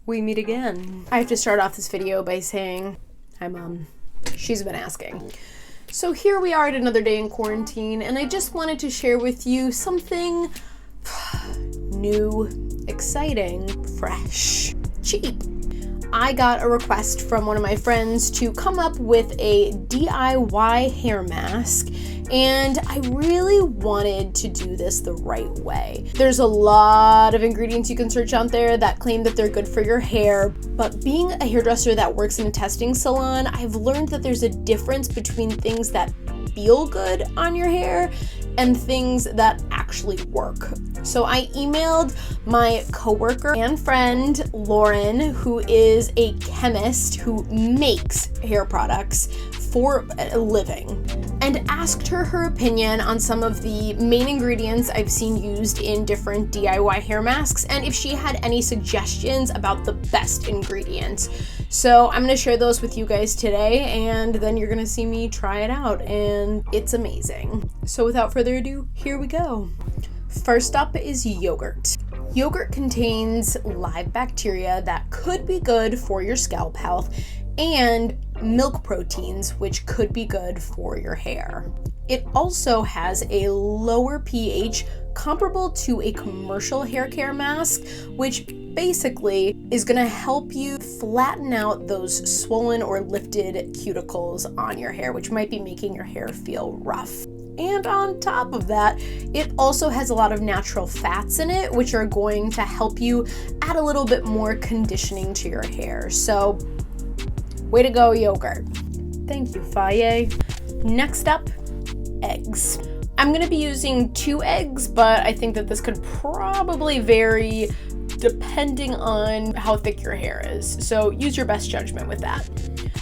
we meet again. I have to start off this video by saying, hi Mom, she's been asking. So here we are at another day in quarantine, and I just wanted to share with you something new, exciting, fresh, cheap. I got a request from one of my friends to come up with a DIY hair mask, and I really wanted to do this the right way. There's a lot of ingredients you can search out there that claim that they're good for your hair, but being a hairdresser that works in a testing salon, I've learned that there's a difference between things that feel good on your hair and things that actually work. So I emailed my coworker and friend, Lauren, who is a chemist who makes hair products for a living, and asked her opinion on some of the main ingredients I've seen used in different DIY hair masks, and if she had any suggestions about the best ingredients. So I'm gonna share those with you guys today, and then you're gonna see me try it out, and it's amazing. So without further ado, here we go. First up is yogurt. Yogurt contains live bacteria that could be good for your scalp health, and milk proteins, which could be good for your hair. It also has a lower pH comparable to a commercial hair care mask, which basically is going to help you flatten out those swollen or lifted cuticles on your hair, which might be making your hair feel rough. And on top of that, it also has a lot of natural fats in it, which are going to help you add a little bit more conditioning to your hair. So, way to go, yogurt. Thank you, Faye. Next up, eggs. I'm gonna be using 2 eggs, but I think that this could probably vary depending on how thick your hair is. So use your best judgment with that.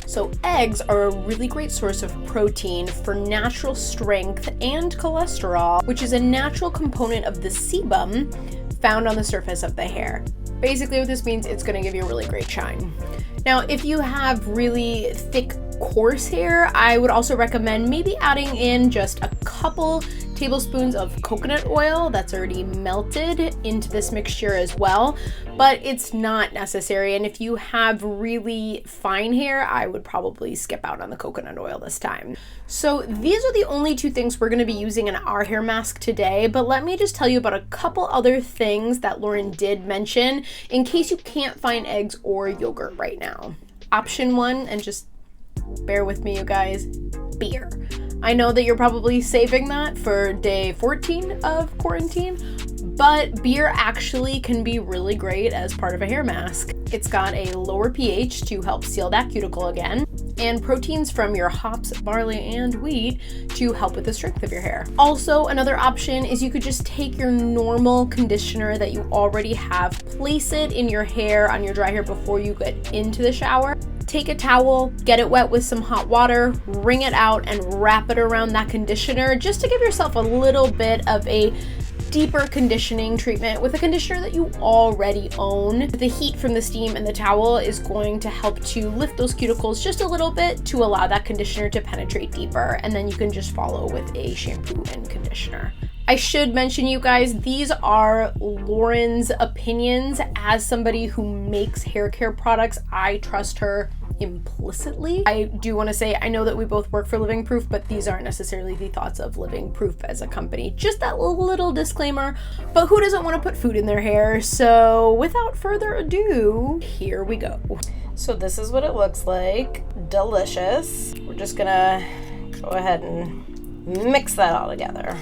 So eggs are a really great source of protein for natural strength and cholesterol, which is a natural component of the sebum found on the surface of the hair. Basically what this means, it's gonna give you a really great shine. Now, if you have really thick, coarse hair, I would also recommend maybe adding in just a couple tablespoons of coconut oil that's already melted into this mixture as well, but it's not necessary. And if you have really fine hair, I would probably skip out on the coconut oil this time. So these are the only 2 things we're gonna be using in our hair mask today, but let me just tell you about a couple other things that Lauren did mention in case you can't find eggs or yogurt right now. Option 1, and just bear with me, you guys, beer. I know that you're probably saving that for day 14 of quarantine, but beer actually can be really great as part of a hair mask. It's got a lower pH to help seal that cuticle again, and proteins from your hops, barley, and wheat to help with the strength of your hair. Also, another option is you could just take your normal conditioner that you already have, place it in your hair, on your dry hair before you get into the shower. Take a towel, get it wet with some hot water, wring it out, and wrap it around that conditioner just to give yourself a little bit of a deeper conditioning treatment with a conditioner that you already own. The heat from the steam and the towel is going to help to lift those cuticles just a little bit to allow that conditioner to penetrate deeper, and then you can just follow with a shampoo and conditioner. I should mention, you guys, these are Lauren's opinions. As somebody who makes hair care products, I trust her implicitly. I do want to say, I know that we both work for Living Proof, but these aren't necessarily the thoughts of Living Proof as a company. Just that little disclaimer, but who doesn't want to put food in their hair? So without further ado, here we go. So this is what it looks like. Delicious. We're just gonna go ahead and mix that all together.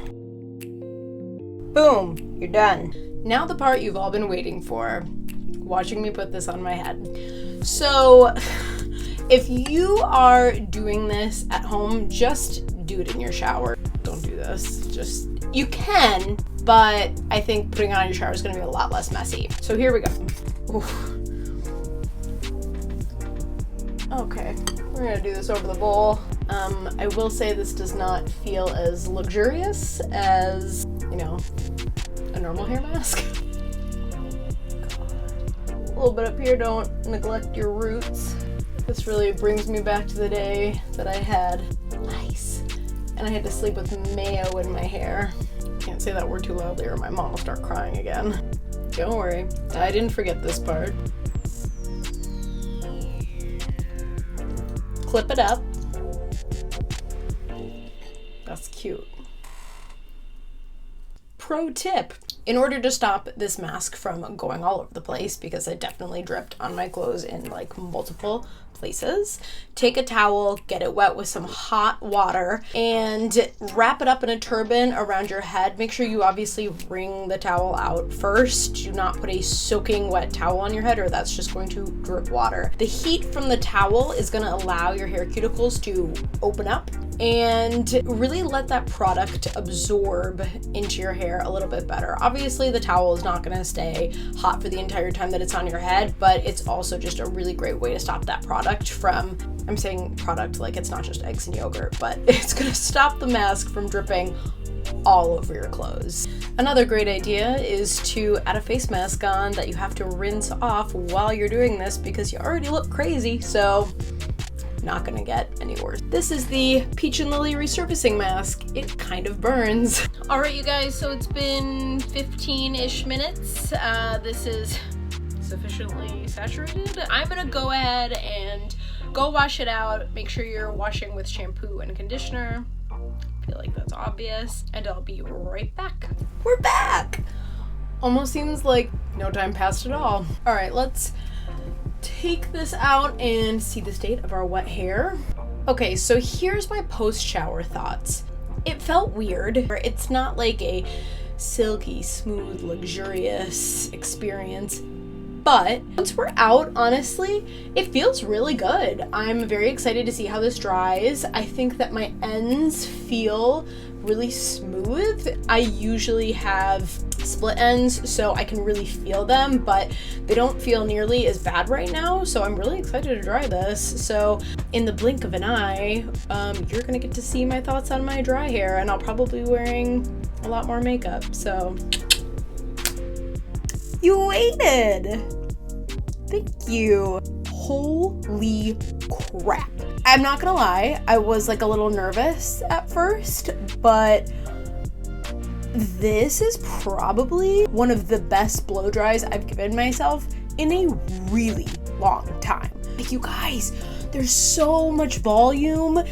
Boom, you're done. Now the part you've all been waiting for, watching me put this on my head. So if you are doing this at home, just do it in your shower. Don't do this, you can, but I think putting it on your shower is gonna be a lot less messy. So here we go. Oof. Okay, we're gonna do this over the bowl. I will say this does not feel as luxurious as, a normal hair mask. A little bit up here, don't neglect your roots. This really brings me back to the day that I had lice and I had to sleep with mayo in my hair. Can't say that word too loudly or my mom will start crying again. Don't worry, I didn't forget this part. clip it up. That's cute. Pro tip. In order to stop this mask from going all over the place, because it definitely dripped on my clothes in like multiple places, take a towel, get it wet with some hot water, and wrap it up in a turban around your head. Make sure you obviously wring the towel out first. Do not put a soaking wet towel on your head, or that's just going to drip water. The heat from the towel is going to allow your hair cuticles to open up and really let that product absorb into your hair a little bit better. Obviously, the towel is not going to stay hot for the entire time that it's on your head, but it's also just a really great way to stop that product from, I'm saying product like it's not just eggs and yogurt, but it's going to stop the mask from dripping all over your clothes. Another great idea is to add a face mask on that you have to rinse off while you're doing this, because you already look crazy, so not gonna get any worse. This is the Peach and Lily resurfacing mask. It kind of burns. All right, you guys, so it's been 15-ish minutes. This is sufficiently saturated. I'm gonna go ahead and go wash it out. Make sure you're washing with shampoo and conditioner. I feel like that's obvious, and I'll be right back. We're back! Almost seems like no time passed at all. All right, let's take this out and see the state of our wet hair. Okay, so here's my post-shower thoughts. It felt weird. It's not like a silky, smooth, luxurious experience, but once we're out, honestly, it feels really good. I'm very excited to see how this dries. I think that my ends feel really smooth. I usually have split ends, so I can really feel them, but they don't feel nearly as bad right now, so I'm really excited to dry this. So in the blink of an eye, you're gonna get to see my thoughts on my dry hair, and I'll probably be wearing a lot more makeup, so you waited! Thank you. Holy crap. I'm not gonna lie, I was like a little nervous at first, but this is probably one of the best blow dries I've given myself in a really long time. Like, you guys, there's so much volume.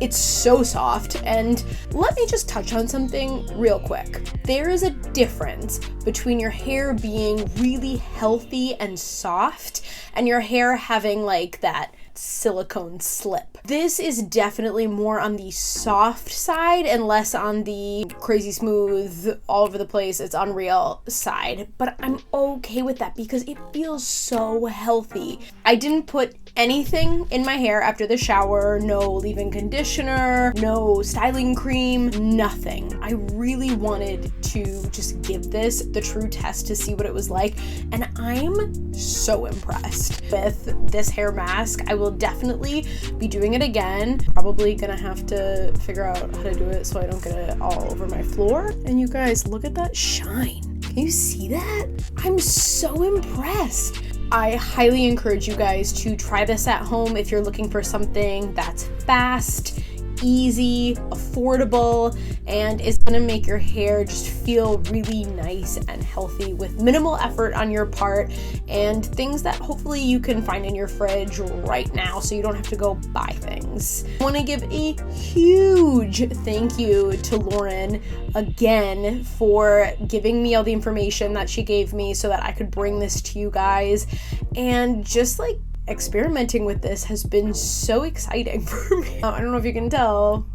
It's so soft. And let me just touch on something real quick. There is a difference between your hair being really healthy and soft and your hair having like that silicone slip. This is definitely more on the soft side and less on the crazy smooth, all over the place, it's unreal side. But I'm okay with that because it feels so healthy. I didn't put anything in my hair after the shower, no leave-in conditioner, no styling cream, nothing. I really wanted to just give this the true test to see what it was like, and I'm so impressed with this hair mask. I will definitely be doing it again. Probably gonna have to figure out how to do it so I don't get it all over my floor. And you guys, look at that shine. Can you see that? I'm so impressed. I highly encourage you guys to try this at home if you're looking for something that's fast, easy, affordable, and is gonna make your hair just feel really nice and healthy with minimal effort on your part, and things that hopefully you can find in your fridge right now so you don't have to go buy things. I want to give a huge thank you to Lauren again for giving me all the information that she gave me so that I could bring this to you guys, and just like experimenting with this has been so exciting for me. I don't know if you can tell,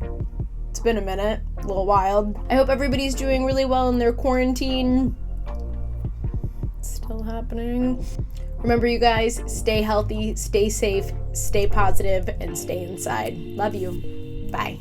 it's been a minute, a little wild. I hope everybody's doing really well in their quarantine. It's still happening. Remember, you guys, stay healthy, stay safe, stay positive, and stay inside. Love you. Bye.